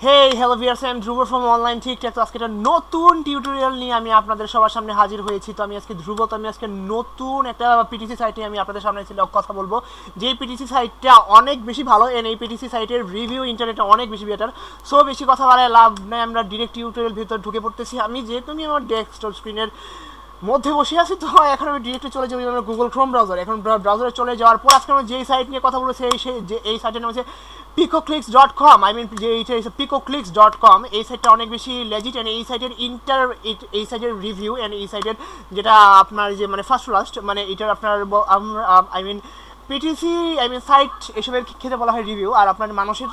Hey hello viewers, আমি ধ্রুব from online ঠিকঠাক। তো আজকে একটা নতুন টিউটোরিয়াল নিয়ে আমি আপনাদের সবার সামনে হাজির হয়েছি। তো আমি আজকে ধ্রুব, তো আমি আজকে নতুন একটা পিটিসি সাইট নিয়ে আমি আপনাদের সামনে ছিল কথা বলবো। যে পিটিসি সাইটটা অনেক বেশি ভালো, এন্ড এই পিটিসি সাইটের রিভিউ ইন্টারনেটে অনেক বেশি বেটার। সো বেশি কথা বাড়ায় লাভ নেই, আমরা ডিরেক্ট টিউটোরিয়াল ভিতর ঢুকে পড়তেছি। আমি যেহেতু আমি আমার ডেস্কটপ স্ক্রিনের মধ্যে বসে আছি, তো এখন আমি ডিরেক্টলি চলে যাবো আমার গুগল ক্রোম ব্রাউজার। এখন ব্রাউজারে চলে যাওয়ার পর আজকে আমি যেই সাইট নিয়ে কথা বলবো এই সাইটের নাম হচ্ছে picoclix.com। আই মিন যে এইটা picoclix.com। এই সাইটটা অনেক বেশি লেজিট, অ্যান্ড এই সাইটের এই সাইটের রিভিউ অ্যান্ড এই সাইটের যেটা আপনার যে মানে ফার্স্ট লাস্ট মানে এটার আপনার I mean PTC I mean site এসবের ক্ষেত্রে বলা হয় রিভিউ, আর আপনার মানুষের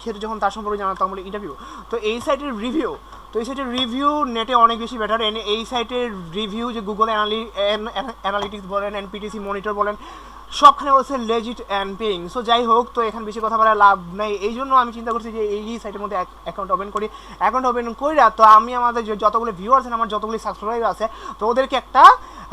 ক্ষেত্রে যখন তার সম্পর্কে জানা তখন বলে ইন্টারভিউ। তো এই সাইটের রিভিউ, তো এই সাইটের রিভিউ নেটে অনেক বেশি বেটার। এন্ড এই সাইটের রিভিউ যে গুগল অ্যানালিটিক্স বলেন অ্যান্ড পিটিসি মনিটর বলেন, সবখানে বলছে লেজিট অ্যান্ড পেইং। সো যাই হোক, তো এখানে বেশি কথা বলার লাভ নেই। এই জন্য আমি চিন্তা করছি যে এই সাইটের মধ্যে অ্যাকাউন্ট ওপেন করি। অ্যাকাউন্ট ওপেন করিরা তো আমি আমাদের যতগুলো ভিউয়ার্স আছে, আমার যতগুলি সাবস্ক্রাইবার আছে, তো ওদেরকে একটা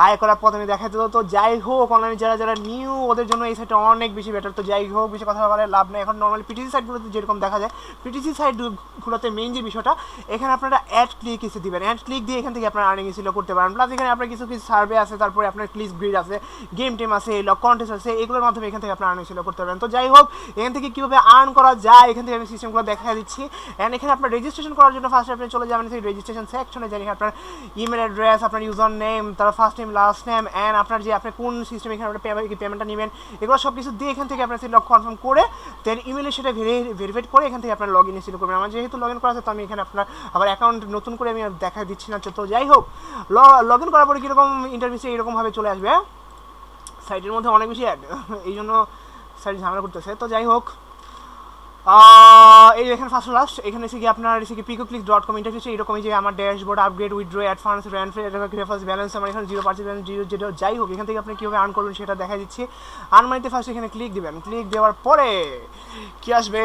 আয় করার পথ আমি দেখাতে দেবো। তো যাই হোক, অনলাইনে যারা যারা নিউ ওদের জন্য এই সাইটটা অনেক বেশি বেটার। তো যাই হোক, বেশি কথা বলার লাভ নেই। এখন নর্মালি পিটিসি সাইটগুলোতে যেরকম দেখা যায়, পিটিসি সাইটগুলোতে মেইন যে বিষয়টা, এখানে আপনারা অ্যাড ক্লিক এসে দিবেন। অ্যাড ক্লিক দিয়ে এখান থেকে আপনারা আর্নিং এসিলো করতে পারেন। প্লাস এখানে আপনার কিছু কিছু সার্ভে আছে, তারপরে আপনার ক্লিক গ্রিড আছে, গেম টেম আছে, লক কন্টেস্ট আছে, এগুলোর মাধ্যমে এখান থেকে আপনারা আর্নিং এসিলো করতে পারেন। তো যাই হোক, এখান থেকে কীভাবে আর্ন করা যায় এখান থেকে আমি সিস্টেমগুলো দেখা দিচ্ছি। অ্যান্ড এখানে আপনার রেজিস্ট্রেশন করার জন্য ফার্স্ট আপনি চলে যাবেন সেই রেজিস্ট্রেশন সেকশনে, যেখানে আপনার ইমেল অ্যাড্রেস, আপনার ইউজার নেম, তারপর first name, last name, and আপনার যে আপনি কোন সিস্টেম এখানে আপনার পেমেন্টটা নেবেন, এগুলো সব কিছু দিয়ে এখান থেকে আপনার সেই লগ কনফার্ম করে দেন ইমেলে সেটা ভেরিফাইড করে এখান থেকে আপনার লগ ইন শুরু করবেন। আমার যেহেতু লগ ইন করা আছে, তো আমি এখানে আপনার আবার অ্যাকাউন্ট নতুন করে আমি দেখা দিচ্ছি না। তো যাই হোক, লগ ইন করার পরে কীরকম ইন্টারভিউসে এরকমভাবে চলে আসবে। সাইটের মধ্যে অনেক বেশি অ্যাড, এই জন্য সাইট ঝামেলা করতেছে। তো যাই হোক, এই এখানে ফার্স্ট লাস্ট এখানে এসে কি আপনার এসে কি picoclix.com ইন্টারফেসে এরকমই যে আমার dashboard, upgrade, withdraw, advance, reference balance আমার এখানে 0% যেটা। যাই হোক, এখান থেকে আপনি কীভাবে আর্ন করবেন সেটা দেখা দিচ্ছি। আর্ন মানিতে ফার্স্ট এখানে ক্লিক দিবেন। ক্লিক দেওয়ার পরে কি আসবে,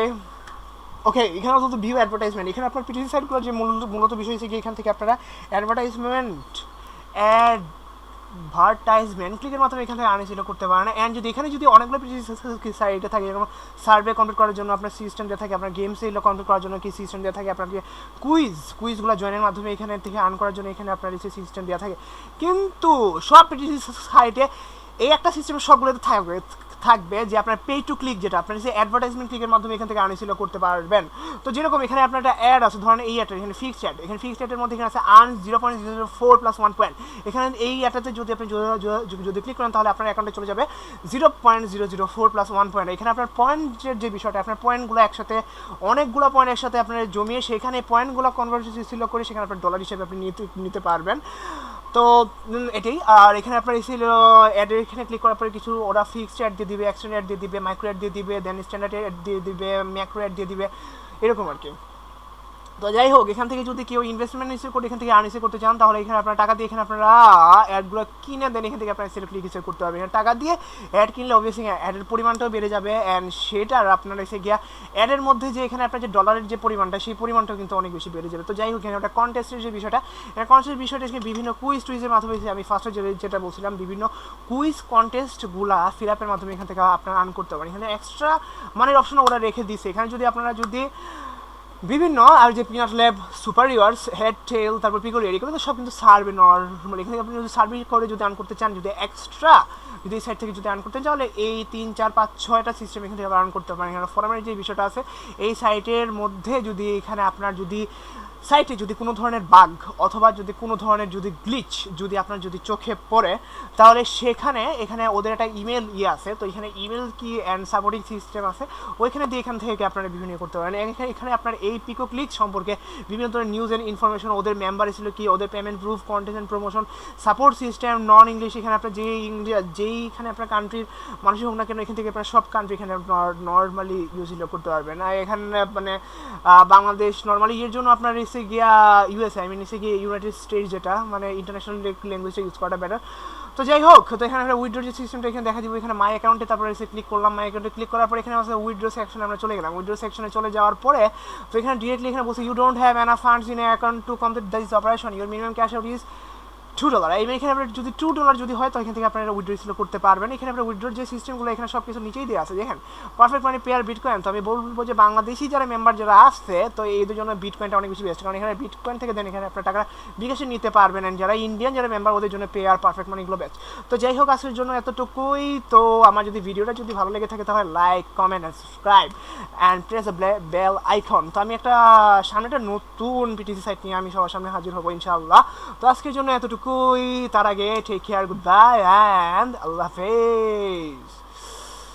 ওকে, এখানে তো ভিউ অ্যাডভার্টাইজমেন্ট। এখানে আপনার পিটিসি সাইটগুলো যে মূলত বিষয় হচ্ছে কি, এখান থেকে আপনারা অ্যাডভার্টাইজমেন্ট ক্লিকের মাধ্যমে এখান থেকে আর্নিং করতে পারেন। অ্যান্ড যদি এখানে যদি অনেকগুলো সাইটে থাকে, যেরকম সার্ভে কমপ্লিট করার জন্য আপনার সিস্টেম দেওয়া থাকে, আপনার গেমস এগুলো কমপ্লিট করার জন্য কি সিস্টেম দেওয়া থাকে, আপনার কুইজগুলো জয়েনের মাধ্যমে এখানে থেকে আর্ন করার জন্য এখানে আপনার এসে সিস্টেম দেওয়া থাকে। কিন্তু সব পিটিসি সাইটে এই একটা সিস্টেম সবগুলোতে থাকবে যে আপনার পে টু ক্লিক, যেটা আপনার যে অ্যাডভার্টাইজমেন্ট ক্লিকের মাধ্যমে এখান থেকে আর্নিং করতে পারবেন। তো যেরকম এখানে আপনার একটা অ্যাড আছে, ধরেন এই অ্যাডটা এখানে ফিক্সড অ্যাড, এখানে ফিক্সড অ্যাডের মধ্যে এখানে আছে আর্ন 0.004 প্লাস 1 পয়েন্ট। এখানে এই অ্যাডটাতে যদি আপনি যদি ক্লিক করেন, তাহলে আপনার অ্যাকাউন্টে চলে যাবে 0.004 প্লাস 1 পয়েন্ট। এখানে আপনার পয়েন্টের যে বিষয়টা, আপনার পয়েন্টগুলো একসাথে অনেকগুলো পয়েন্ট একসাথে আপনার জমিয়ে সেখানে পয়েন্টগুলো কনভার্সন করে সেখানে আপনার ডলার হিসেবে আপনি নিতে পারবেন। তো এটাই। আর এখানে আপনার এসেছিল অ্যাডের এখানে ক্লিক করার পরে কিছু ওরা ফিক্সড অ্যাড দিয়ে দিবে, এক্সটেন্ড অ্যাড দিয়ে দিবে, মাইক্রো অ্যাড দিয়ে দিবে, দেন স্ট্যান্ডার্ড অ্যাড দিয়ে দিবে, ম্যাক্রো অ্যাড দিয়ে দিবে, এরকম আর কি। তো যাই হোক, এখান থেকে যদি কেউ ইনভেস্টমেন্ট করে এখান থেকে আর্ন করতে চান, তাহলে এখানে আপনার টাকা দিয়ে এখানে আপনারা অ্যাডগুলো কিনে দেন, এখান থেকে আপনার সেটা ক্লিক করতে পারবেন। এখানে টাকা দিয়ে অ্যাড কিনলে অবভিয়াসলি অ্যাডের পরিমাণটাও বেড়ে যাবে, অ্যান্ড সেটার আপনার এসে গিয়া অ্যাডের মধ্যে যে এখানে আপনার যে ডলারের যে পরিমাণটা, সেই পরিমাণটাও কিন্তু অনেক বেশি বেড়ে যাবে। তো যাই হোক, এখানে একটা কন্টেস্টের যে বিষয়টা, কন্টেস্টের বিষয়টা বিভিন্ন টুইজের মাধ্যমে আমি ফার্স্টে যেটা বলছিলাম, বিভিন্ন কুইজ কন্টেস্টগুলা ফিল আপের মাধ্যমে এখান থেকে আপনারা আর্ন করতে পারেন। এখানে এক্সট্রা মানের অপশন ওরা রেখে দিচ্ছে। এখানে যদি আপনারা যদি বিভিন্ন আর যে পিনাট ল্যাব, সুপারিয়ার্স, হেড টেল, তারপর পিকোর এগুলো তো সব কিন্তু সার্ভে নর্মাল। এখানে আপনি যদি সার্ভে করে যদি আর্ন করতে চান, যদি এক্সট্রা যদি এই সাইড থেকে যদি আর্ন করতে চান, তাহলে এই 3, 4, 5, 6টা সিস্টেম এখান থেকে আর্ন করতে পারেন। এখানে ফোরামের যে বিষয়টা আছে, এই সাইটের মধ্যে যদি এখানে আপনার যদি সাইটে যদি কোনো ধরনের বাগ অথবা যদি কোনো ধরনের যদি গ্লিচ যদি আপনার যদি চোখে পড়ে, তাহলে এখানে ওদের একটা ইমেল আছে। তো এখানে ইমেল কি অ্যান্ড সাপোর্টিং সিস্টেম আছে, ওইখানে দিয়ে এখান থেকে আপনারা বিভিন্ন করতে পারেন। এখানে আপনার এই পিকোক্লিক সম্পর্কে বিভিন্ন ধরনের নিউজ অ্যান্ড ইনফরমেশন, ওদের মেম্বার ছিল কি, ওদের payment proof, content and promotion, support system, non English, এখানে আপনার যেইখানে আপনার কান্ট্রির মানুষই হোক না কেন, এখান থেকে আপনার সব কান্ট্রি এখানে নর্মালি ইউজ করতে পারবেন। আর এখানে মানে বাংলাদেশ নর্মালি এর জন্য আপনার এসে গিয়া ইউএসএ, আই মিন এসে গিয়ে ইউনাইটেড স্টেটস, যেটা মানে ইন্টারন্যাশনাল ল্যাঙ্গুয়েজটা ইউজ করাটা বেটার। তো যাই হোক, তো এখানে একটা উইথড্র যে সিস্টেমটা এখানে দেখা দিব, এখানে মাই অ্যাকাউন্টে তারপরে এসে ক্লিক করলাম। মাই অ্যাকাউন্টে ক্লিক করার পরে এখানে আছে উইথড্র সেকশনে আমরা চলে গেলাম। উইথড্র সেকশনে চলে যাওয়ার পরে তো এখানে ডিরেক্টলি এখানে বলছে you don't have enough funds in account to complete this operation, your minimum cash out is $2 এখানে আপনার যদি $2 যদি হয় তো এখান থেকে আপনারা উইথড্র রিসিভ করতে পারবেন। এখানে আপনার উইথড্রর যে সিস্টেমগুলো এখানে সব কিছু নিচেই দেওয়া আছে দেখেন, পারফেক্ট মানি পেয়ার বিটকয়েন। তো আমি বলবো যে বাংলাদেশি যারা মেম্বার যারা আসছে তো এদের জন্য বিটকয়েনটা অনেক বেশি বেস্ট, কারণ এখানে বিটকয়েন থেকে দেন এখানে আপনার টাকা বিকাশে নিতে পারবেন। অ্যান্ড যারা ইন্ডিয়ান যারা মেম্বার ওদের জন্য পেয়ার পারফেক্ট মানিগুলো বেস্ট। তো যাই হোক আজকের জন্য এতটুকুই। তো আমার যদি ভিডিওটা যদি ভালো লেগে থাকে তাহলে like comment and subscribe and press the bell icon. তো আমি একটা সামনে একটা নতুন পিটিসি সাইট নিয়ে আমি সবার সামনে হাজির হবো ইনশাআল্লাহ। তো আজকের জন্য এতটুকুই, তার আগে take care, good bye and আল্লাহ হাফেজ।